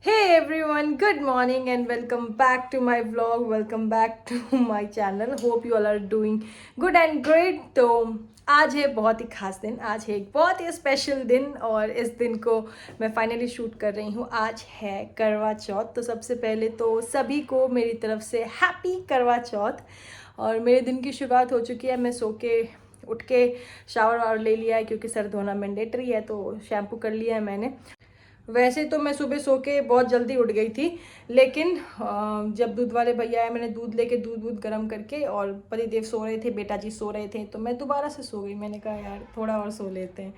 Hey everyone, good morning and welcome back to my vlog. Welcome back to my channel. Hope you all are doing good and great. तो आज है बहुत ही खास दिन, आज है एक बहुत ही स्पेशल दिन और इस दिन को मैं फाइनली शूट कर रही हूँ। आज है करवा चौथ। तो सबसे पहले तो सभी को मेरी तरफ से हैप्पी करवा चौथ। और मेरे दिन की शुरुआत हो चुकी है। मैं सो के उठ के शावर वावर ले लिया है क्योंकि सर धोना मैंडेटरी है, तो शैम्पू कर लिया है मैंने। वैसे तो मैं सुबह सो के बहुत जल्दी उठ गई थी, लेकिन जब दूध वाले भैया आए मैंने दूध लेके दूध गर्म करके, और पतिदेव सो रहे थे, बेटा जी सो रहे थे, तो मैं दोबारा से सो गई। मैंने कहा यार थोड़ा और सो लेते हैं।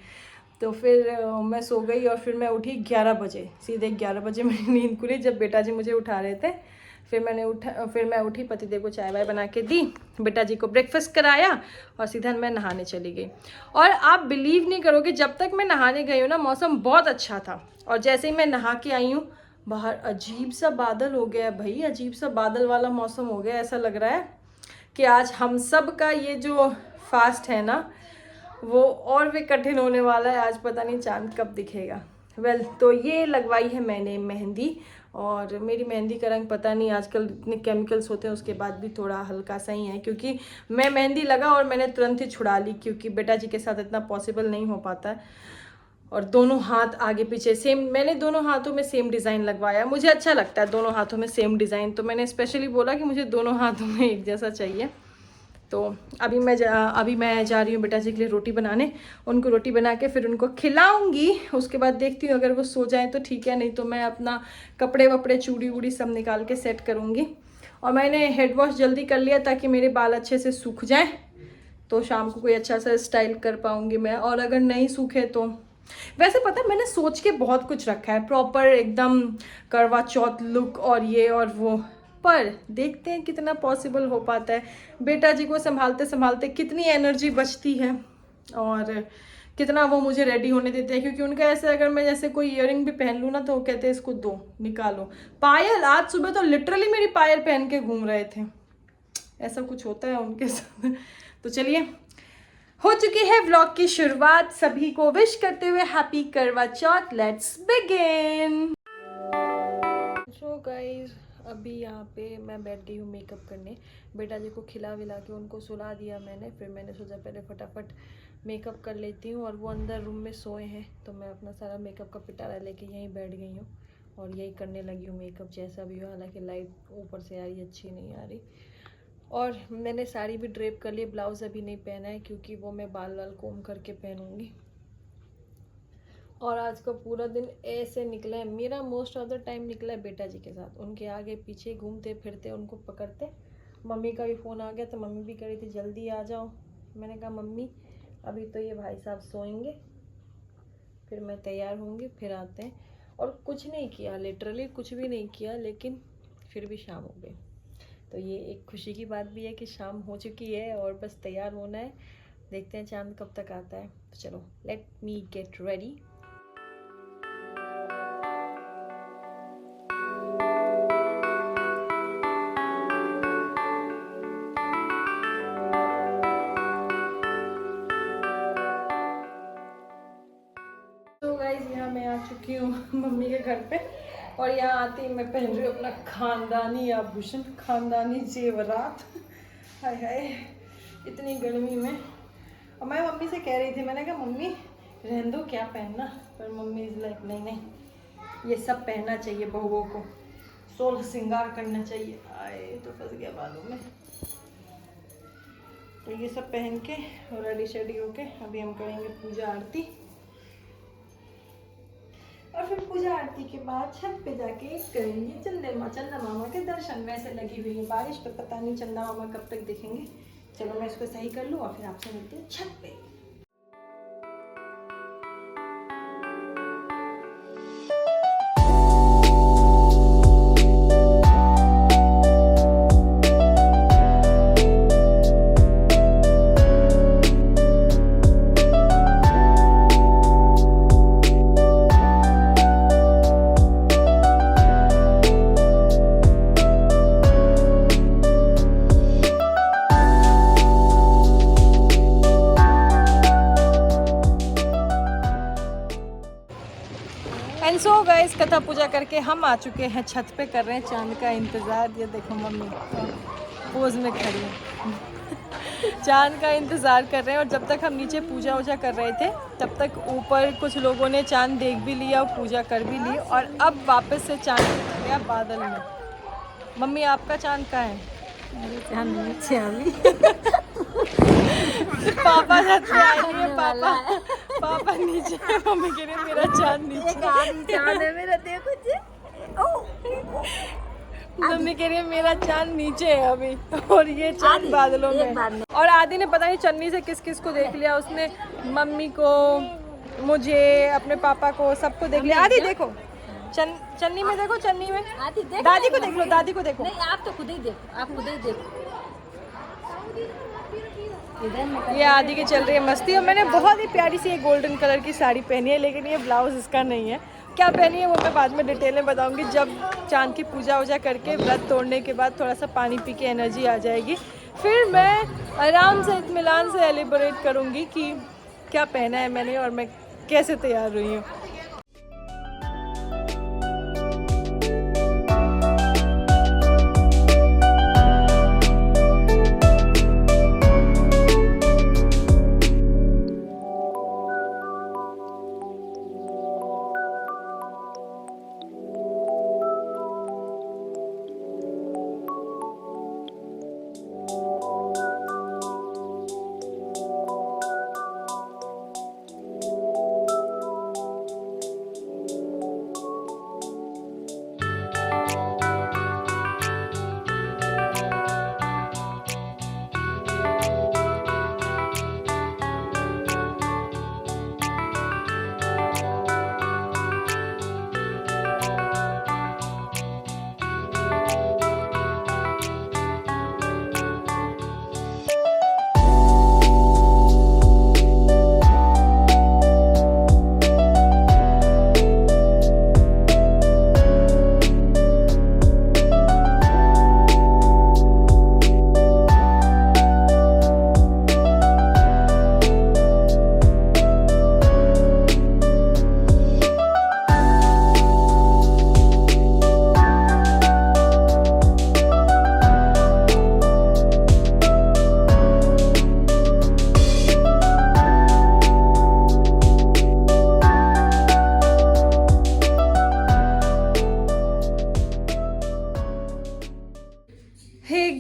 तो फिर मैं सो गई और फिर मैं उठी 11 बजे, सीधे 11 बजे मेरी नींद खुली जब बेटा जी मुझे उठा रहे थे। फिर मैं उठी, पतिदेव को चाय वाय बना के दी, बेटा जी को ब्रेकफास्ट कराया और सीधा मैं नहाने चली गई। और आप बिलीव नहीं करोगे, जब तक मैं नहाने गई हूँ ना मौसम बहुत अच्छा था, और जैसे ही मैं नहा के आई हूँ बाहर अजीब सा बादल हो गया भाई, अजीब सा बादल वाला मौसम हो गया। ऐसा लग रहा है कि आज हम सब का ये जो फास्ट है ना वो और भी कठिन होने वाला है। आज पता नहीं चांद कब दिखेगा। तो ये लगवाई है मैंने मेहंदी, और मेरी मेहंदी का रंग पता नहीं, आजकल इतने केमिकल्स होते हैं उसके बाद भी थोड़ा हल्का सा ही है, क्योंकि मैं मेहंदी लगा और मैंने तुरंत ही छुड़ा ली क्योंकि बेटा जी के साथ इतना पॉसिबल नहीं हो पाता है। और दोनों हाथ आगे पीछे सेम, मैंने दोनों हाथों में सेम डिज़ाइन लगवाया। मुझे अच्छा लगता है दोनों हाथों में सेम डिज़ाइन, तो मैंने स्पेशली बोला कि मुझे दोनों हाथों में एक जैसा चाहिए। तो अभी मैं जा रही हूँ बेटा जी के लिए रोटी बनाने। उनको रोटी बना के फिर उनको खिलाऊंगी। उसके बाद देखती हूँ अगर वो सो जाएं तो ठीक है, नहीं तो मैं अपना कपड़े वपड़े चूड़ी वूड़ी सब निकाल के सेट करूँगी। और मैंने हेड वॉश जल्दी कर लिया ताकि मेरे बाल अच्छे से सूख जाएं, तो शाम को कोई अच्छा सा स्टाइल कर पाऊँगी मैं। और अगर नहीं सूखे तो वैसे पता है मैंने सोच के बहुत कुछ रखा है, प्रॉपर एकदम करवा चौथ लुक और ये और वो, पर देखते हैं कितना पॉसिबल हो पाता है। बेटा जी को संभालते संभालते कितनी एनर्जी बचती है और कितना वो मुझे रेडी होने देते हैं, क्योंकि उनका ऐसे अगर मैं जैसे कोई इयररिंग भी पहन लूँ ना तो वो कहते हैं इसको दो निकालो। पायल आज सुबह तो लिटरली मेरी पायल पहन के घूम रहे थे, ऐसा कुछ होता है उनके साथ। तो चलिए, हो चुकी है व्लॉग की शुरुआत। सभी को विश करते हुए happy Karva Chauth. Let's begin. So guys, अभी यहाँ पे मैं बैठ गई हूँ मेकअप करने। बेटा जी को खिला विला के उनको सुला दिया मैंने। फिर मैंने सोचा पहले फटाफट मेकअप कर लेती हूँ, और वो अंदर रूम में सोए हैं, तो मैं अपना सारा मेकअप का पिटारा लेके यहीं बैठ गई हूँ और यही करने लगी हूँ मेकअप जैसा भी हो। हालांकि लाइट ऊपर से आ रही, अच्छी नहीं आ रही। और मैंने साड़ी भी ड्रेप कर ली, ब्लाउज़ अभी नहीं पहना है क्योंकि वो मैं बाल वाल कोम करके पहनूंगी। और आज का पूरा दिन ऐसे निकला है मेरा, मोस्ट ऑफ द टाइम निकला है बेटा जी के साथ, उनके आगे पीछे घूमते फिरते, उनको पकड़ते। मम्मी का भी फ़ोन आ गया तो मम्मी भी कह रही थी जल्दी आ जाओ। मैंने कहा मम्मी अभी तो ये भाई साहब सोएंगे, फिर मैं तैयार होंगी, फिर आते हैं। और कुछ नहीं किया, लिटरली कुछ भी नहीं किया, लेकिन फिर भी शाम हो गई। तो ये एक खुशी की बात भी है कि शाम हो चुकी है और बस तैयार होना है। देखते हैं चांद कब तक आता है। तो चलो लेट मी गेट रेडी। तो गाइस, यहाँ मैं आ चुकी हूँ मम्मी के घर पे, और यहाँ आती मैं पहन रही हूँ अपना खानदानी आभूषण, खानदानी जेवरात। हाय हाय, इतनी गर्मी में। और मैं मम्मी से कह रही थी, मैंने कहा मम्मी रहने दो क्या पहनना, पर मम्मी इज लाइक नहीं नहीं ये सब पहनना चाहिए, बहुओं को सोलह श्रृंगार करना चाहिए। आए तो फंस गया बालों में। तो ये सब पहन के और रेडी शेडी होके अभी हम करेंगे पूजा आरती, और फिर पूजा आरती के बाद छत पे जाके करेंगे चंदा मामा के दर्शन। वैसे लगी हुई है बारिश, तो पता नहीं चंदा मामा कब तक दिखेंगे। चलो मैं इसको सही कर लूँ और फिर आपसे मिलते हैं छत पे। पूजा करके हम आ चुके हैं छत पे, कर रहे हैं चांद का इंतज़ार। ये देखो मम्मी पोज में खड़ी है चांद का इंतज़ार कर रहे हैं। और जब तक हम नीचे पूजा वूजा कर रहे थे तब तक ऊपर कुछ लोगों ने चांद देख भी लिया और पूजा कर भी ली। और अब वापस से चांद निकल गया बादल में। मम्मी आपका चांद कहाँ है? चांद नीचे अभी पापा छत पे आए नहीं है, पापा नीचे है। मम्मी कह रही है मेरा चांद नीचे, चांद है मेरा, देखो जी। मम्मी कह रही है मेरा चांद नीचे है अभी, और ये चांद बादलों में। और आदि ने पता नहीं चन्नी से किस किस को देख लिया। उसने मम्मी को, मुझे, अपने पापा को, सबको देख लिया। आदि देखो चन्नी में, देखो चन्नी में। दादी को देख लो, दादी को देखो। नहीं आप तो खुद ही देखो, आप खुद ही देखो। ये आदि की चल रही है मस्ती। और मैंने बहुत ही प्यारी सी एक गोल्डन कलर की साड़ी पहनी है, लेकिन ये ब्लाउज इसका नहीं है। क्या पहनी है वो मैं बाद में डिटेल में बताऊंगी, जब चांद की पूजा वूजा करके व्रत तोड़ने के बाद थोड़ा सा पानी पी के एनर्जी आ जाएगी। फिर मैं आराम से इत्मीनान से एलिबोरेट करूंगी कि क्या पहना है मैंने और मैं कैसे तैयार हुई हूँ।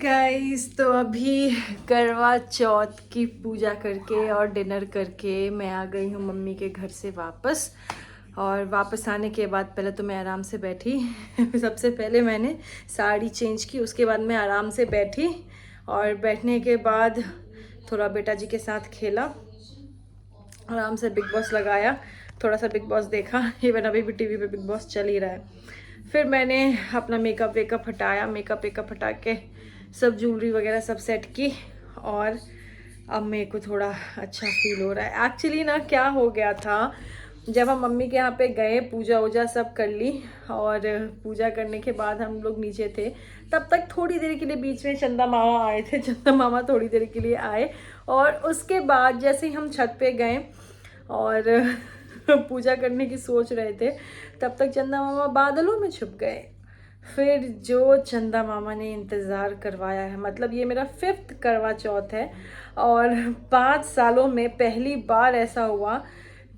गाइस, तो अभी करवा चौथ की पूजा करके और डिनर करके मैं आ गई हूँ मम्मी के घर से वापस। और वापस आने के बाद पहले तो मैं आराम से बैठी सबसे पहले मैंने साड़ी चेंज की, उसके बाद मैं आराम से बैठी। और बैठने के बाद थोड़ा बेटा जी के साथ खेला, आराम से बिग बॉस लगाया, थोड़ा सा बिग बॉस देखा। इवन अभी भी टीवी पे बिग बॉस चल ही रहा है। फिर मैंने अपना मेकअप वेकअप हटाया, मेकअप वेकअप हटा के सब ज्वेलरी वगैरह सब सेट की। और अब मेरे को थोड़ा अच्छा फील हो रहा है। एक्चुअली ना क्या हो गया था, जब हम मम्मी के यहाँ पे गए, पूजा वूजा सब कर ली और पूजा करने के बाद हम लोग नीचे थे, तब तक थोड़ी देर के लिए बीच में चंदा मामा आए थे। चंदा मामा थोड़ी देर के लिए आए और उसके बाद जैसे ही हम छत पे गए और पूजा करने की सोच रहे थे, तब तक चंदा मामा बादलों में छुप गए। फिर जो चंदा मामा ने इंतज़ार करवाया है, मतलब ये मेरा 5th करवा चौथ है और 5 सालों में पहली बार ऐसा हुआ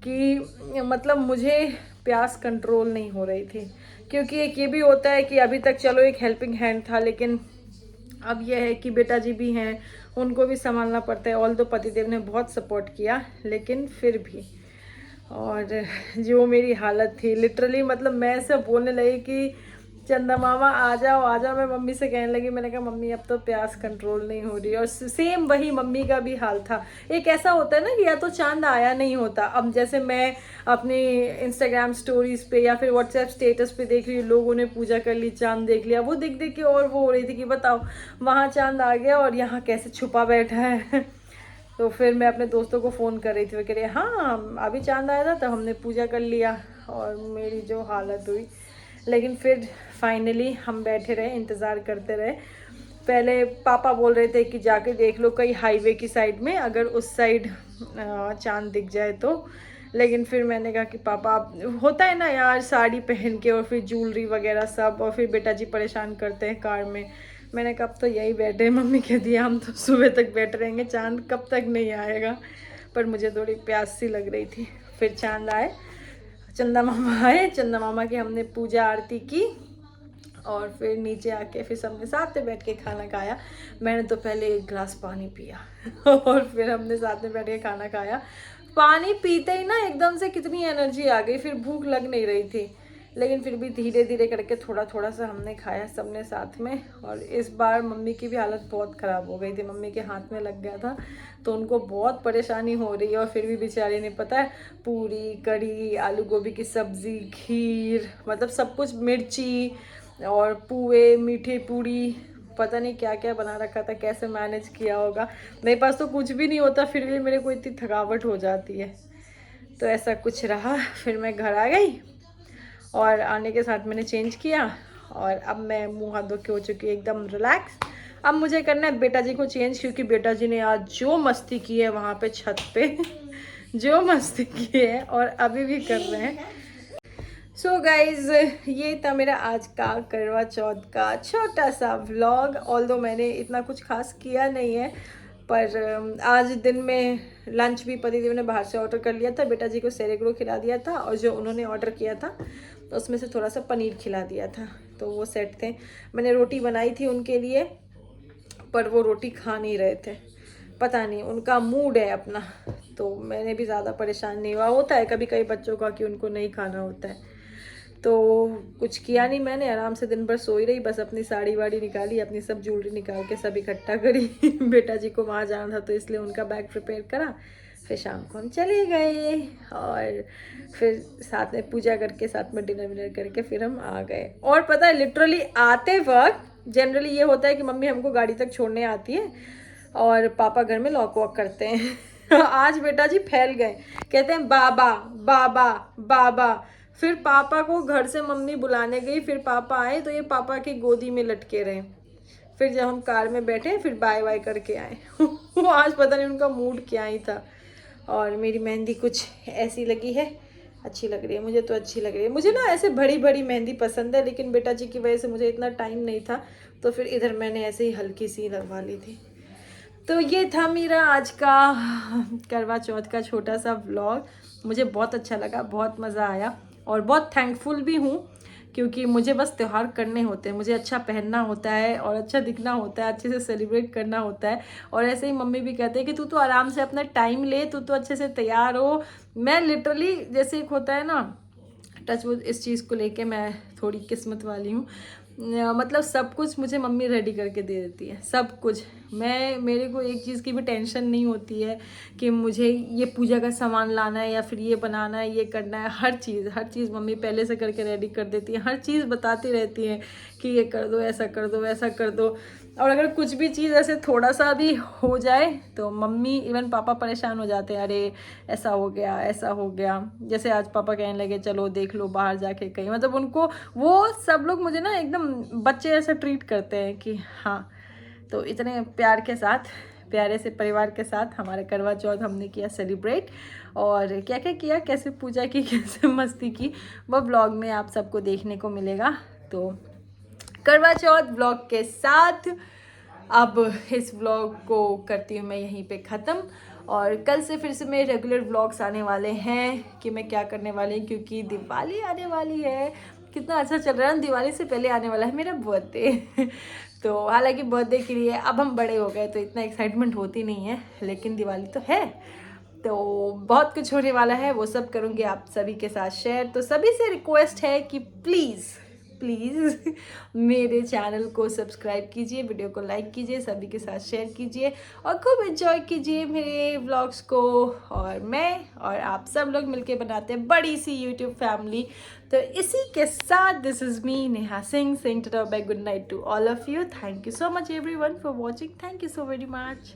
कि मतलब मुझे प्यास कंट्रोल नहीं हो रही थी। क्योंकि एक ये भी होता है कि अभी तक चलो एक हेल्पिंग हैंड था, लेकिन अब यह है कि बेटा जी भी हैं, उनको भी संभालना पड़ता है। ऑल दो पतिदेव ने बहुत सपोर्ट किया, लेकिन फिर भी। और जो मेरी हालत थी लिटरली, मतलब मैं ऐसे बोलने लगी कि चंदा मामा आ जाओ आ जाओ। मैं मम्मी से कहने लगी, मैंने कहा मम्मी अब तो प्यास कंट्रोल नहीं हो रही। और सेम वही मम्मी का भी हाल था। एक ऐसा होता है ना कि या तो चांद आया नहीं होता। अब जैसे मैं अपनी इंस्टाग्राम स्टोरीज पे या फिर व्हाट्सएप स्टेटस पे देख रही हूँ, लोगों ने पूजा कर ली, चांद देख लिया, वो देख देख के और वो हो रही थी कि बताओ वहाँ चांद आ गया और यहाँ कैसे छुपा बैठा है। तो फिर मैं अपने दोस्तों को फ़ोन कर रही थी, वो कह रहे हाँ अभी चांद आया था तो हमने पूजा कर लिया। और मेरी जो हालत हुई, लेकिन फिर फाइनली हम बैठे रहे, इंतज़ार करते रहे। पहले पापा बोल रहे थे कि जाके देख लो कहीं हाईवे की साइड में, अगर उस साइड चांद दिख जाए तो। लेकिन फिर मैंने कहा कि पापा होता है ना यार, साड़ी पहन के और फिर ज्वेलरी वगैरह सब, और फिर बेटा जी परेशान करते हैं कार में। मैंने कहा अब तो यही बैठे, मम्मी कह दिया हम तो सुबह तक बैठे रहेंगे, चांद कब तक नहीं आएगा। पर मुझे थोड़ी प्यास सी लग रही थी। फिर चांद आए, चंदा मामा आए, चंदा मामा की हमने पूजा आरती की और फिर नीचे आके फिर सबने साथ में बैठ के खाना खाया। मैंने तो पहले 1 गिलास पानी पिया और फिर हमने साथ में बैठ के खाना खाया। पानी पीते ही ना एकदम से कितनी एनर्जी आ गई, फिर भूख लग नहीं रही थी, लेकिन फिर भी धीरे धीरे करके थोड़ा थोड़ा सा हमने खाया सबने साथ में। और इस बार मम्मी की भी हालत बहुत ख़राब हो गई थी, मम्मी के हाथ में लग गया था तो उनको बहुत परेशानी हो रही है। और फिर भी बेचारी ने पता है पूरी, कढ़ी, आलू गोभी की सब्ज़ी, खीर, मतलब सब कुछ, मिर्ची और पुए, मीठी पूड़ी, पता नहीं क्या क्या बना रखा था, कैसे मैनेज किया होगा। मेरे पास तो कुछ भी नहीं होता, फिर भी मेरे को इतनी थकावट हो जाती है। तो ऐसा कुछ रहा। फिर मैं घर आ गई और आने के साथ मैंने चेंज किया और अब मैं मुँह हाथ धो के हो चुकी है एकदम रिलैक्स। अब मुझे करना है बेटा जी को चेंज, क्योंकि बेटा जी ने आज जो मस्ती की है वहाँ पे छत पे जो मस्ती की है और अभी भी कर रहे हैं। सो गाइज, ये था मेरा आज का करवा चौथ का छोटा सा व्लॉग। ऑल्दो मैंने इतना कुछ खास किया नहीं है, पर आज दिन में लंच भी पतिदेव ने बाहर से ऑर्डर कर लिया था। बेटा जी को सेरेगड़ो खिला दिया था और जो उन्होंने ऑर्डर किया था तो उसमें से थोड़ा सा पनीर खिला दिया था, तो वो सेट थे। मैंने रोटी बनाई थी उनके लिए, पर वो रोटी खा नहीं रहे थे, पता नहीं उनका मूड है अपना, तो मैंने भी ज़्यादा परेशान नहीं हुआ। होता है कभी कभी बच्चों का कि उनको नहीं खाना होता है, तो कुछ किया नहीं मैंने, आराम से दिन भर सोई रही, बस अपनी साड़ी वाड़ी निकाली, अपनी सब ज्वेलरी निकाल के सब इकट्ठा करी बेटा जी को वहाँ जाना था तो इसलिए उनका बैग प्रिपेयर करा। फिर शाम को हम चले गए और फिर साथ में पूजा करके साथ में डिनर विनर करके फिर हम आ गए। और पता है लिटरली आते वक्त जनरली ये होता है कि मम्मी हमको गाड़ी तक छोड़ने आती है और पापा घर में लॉक वॉक करते हैं आज बेटा जी फैल गए, कहते हैं बाबा बाबा बाबा। फिर पापा को घर से मम्मी बुलाने गई, फिर पापा आए तो ये पापा की गोदी में लटके रहे। फिर जब हम कार में बैठे फिर बाय बाय करके आए वो आज पता नहीं उनका मूड क्या ही था। और मेरी मेहंदी कुछ ऐसी लगी है, अच्छी लग रही है, मुझे तो अच्छी लग रही है। मुझे ना ऐसे बड़ी बड़ी मेहंदी पसंद है, लेकिन बेटा जी की वजह से मुझे इतना टाइम नहीं था, तो फिर इधर मैंने ऐसे ही हल्की सी लगवा ली थी। तो ये था मेरा आज का करवा चौथ का छोटा सा व्लॉग। मुझे बहुत अच्छा लगा, बहुत मज़ा आया और बहुत थैंकफुल भी हूँ, क्योंकि मुझे बस त्यौहार करने होते हैं, मुझे अच्छा पहनना होता है और अच्छा दिखना होता है, अच्छे से सेलिब्रेट करना होता है। और ऐसे ही मम्मी भी कहते हैं कि तू तो आराम से अपना टाइम ले, तू तो अच्छे से तैयार हो। मैं लिटरली जैसे एक होता है ना टचवुड, इस चीज़ को लेके मैं थोड़ी किस्मत वाली हूँ। मतलब सब कुछ मुझे मम्मी रेडी करके दे देती है, सब कुछ। मेरे को एक चीज़ की भी टेंशन नहीं होती है कि मुझे ये पूजा का सामान लाना है या फिर ये बनाना है, ये करना है। हर चीज़ मम्मी पहले से करके रेडी कर देती है, हर चीज़ बताती रहती है कि ये कर दो, ऐसा कर दो, वैसा कर दो। और अगर कुछ भी चीज़ ऐसे थोड़ा सा भी हो जाए तो मम्मी इवन पापा परेशान हो जाते हैं, अरे ऐसा हो गया, ऐसा हो गया। जैसे आज पापा कहने लगे चलो देख लो बाहर जाके कहीं, मतलब उनको वो सब लोग मुझे ना एकदम बच्चे ऐसा ट्रीट करते हैं कि हाँ। तो इतने प्यार के साथ, प्यारे से परिवार के साथ हमारा करवा चौथ हमने किया सेलिब्रेट। और क्या क्या किया, कैसे पूजा की, कैसे मस्ती की, वो ब्लॉग में आप सबको देखने को मिलेगा। तो करवा चौथ व्लॉग के साथ अब इस व्लॉग को करती हूँ मैं यहीं पे ख़त्म। और कल से फिर से मेरे रेगुलर व्लॉग्स आने वाले हैं कि मैं क्या करने वाली हूँ, क्योंकि दिवाली आने वाली है। कितना अच्छा चल रहा है, दिवाली से पहले आने वाला है मेरा बर्थडे तो हालांकि बर्थडे के लिए अब हम बड़े हो गए तो इतना एक्साइटमेंट होती नहीं है, लेकिन दिवाली तो है, तो बहुत कुछ होने वाला है, वो सब करूँगी आप सभी के साथ शेयर। तो सभी से रिक्वेस्ट है कि प्लीज़ मेरे चैनल को सब्सक्राइब कीजिए, वीडियो को लाइक कीजिए, सभी के साथ शेयर कीजिए और खूब एंजॉय कीजिए मेरे व्लॉग्स को। और मैं और आप सब लोग मिलके बनाते हैं बड़ी सी यूट्यूब फैमिली। तो इसी के साथ this is me Neha Singh saying tata bye good night to all of you. Thank you so much everyone for watching. Thank you so very much.